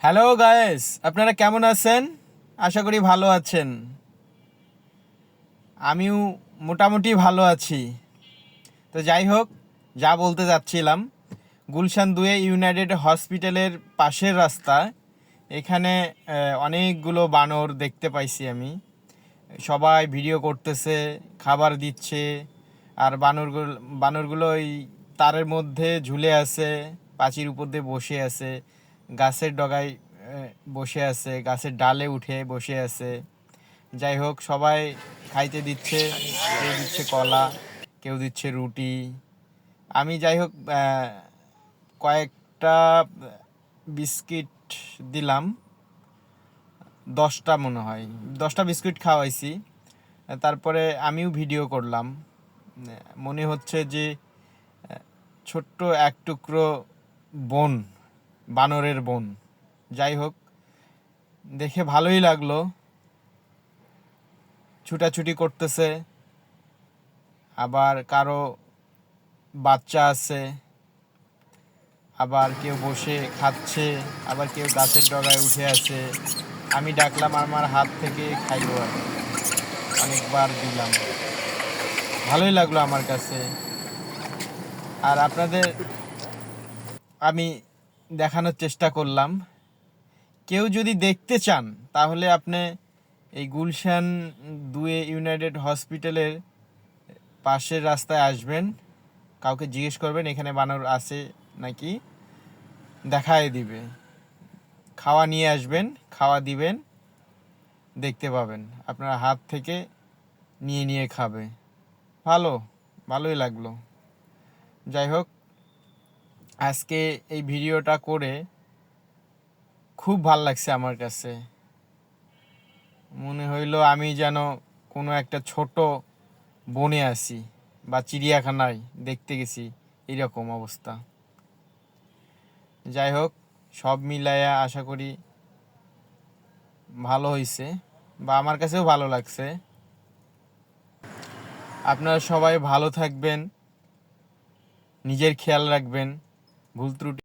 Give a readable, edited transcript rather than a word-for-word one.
Hello guys, আপনারা কেমন আছেন? আশা করি ভালো আছেন। আমিও মোটামুটি ভালো আছি। তো যাই হোক, যা বলতে যাচ্ছিলাম, গুলশান 2 ইউনাইটেড হসপিটালের পাশের রাস্তা, এখানে অনেকগুলো বানর দেখতে পাইছি আমি। সবাই ভিডিও করতেছে, খাবার দিচ্ছে, আর বানরগুলো ওই তারের মধ্যে ঝুলে আছে, পাচির উপর দিয়ে বসে আছে, গাছের ডগায় বসে আছে, গাছের ডালে উঠে বসে আছে। যাই হোক, সবাই খাইতে দিচ্ছে, কেউ দিচ্ছে কলা, কেউ দিচ্ছে রুটি। আমি যাই হোক কয়েকটা বিস্কিট দিলাম, 10টা মনে হয়, 10টা বিস্কুট খাওয়াইছি। তারপরে আমিও ভিডিও করলাম। মনে হচ্ছে যে ছোট্ট এক টুকরো বন, বানরের বন। যাই হোক, দেখে ভালোই লাগলো। ছুটাছুটি করতেছে, আবার কারো বাচ্চা আছে, আবার কেউ বসে খাচ্ছে, আবার কেউ গাছের ডগায় উঠে আছে। আমি ডাকলাম, আমার হাত থেকে খাইলো, আর অনেকবার দিলাম। ভালোই লাগলো আমার কাছে। আর আপনাদের আমি দেখানোর চেষ্টা করলাম। কেউ যদি দেখতে চান তাহলে আপনি এই গুলশান 2 ইউনাইটেড হসপিটালের পাশের রাস্তায় আসবেন, কাউকে জিজ্ঞেস করবেন এখানে বানর আছে নাকি, দেখায় দিবে। খাওয়া নিয়ে আসবেন, খাওয়া দিবেন, দেখতে পাবেন, আপনার হাত থেকে নিয়ে নিয়ে খাবে। ভালোই লাগলো। যাই হোক, আজকে এই ভিডিওটা করে খুব ভাল লাগছে আমার কাছে। মনে হইলো আমি যেন কোনো একটা ছোট বনে আছি বা চিড়িয়াখানায় দেখতে গেছি, এরকম অবস্থা। যাই হোক, সব মিলাইয়া আশা করি ভালো হয়েছে, বা আমার কাছেও ভালো লাগছে। আপনারা সবাই ভালো থাকবেন, নিজের খেয়াল রাখবেন, ভুল ত্রুটি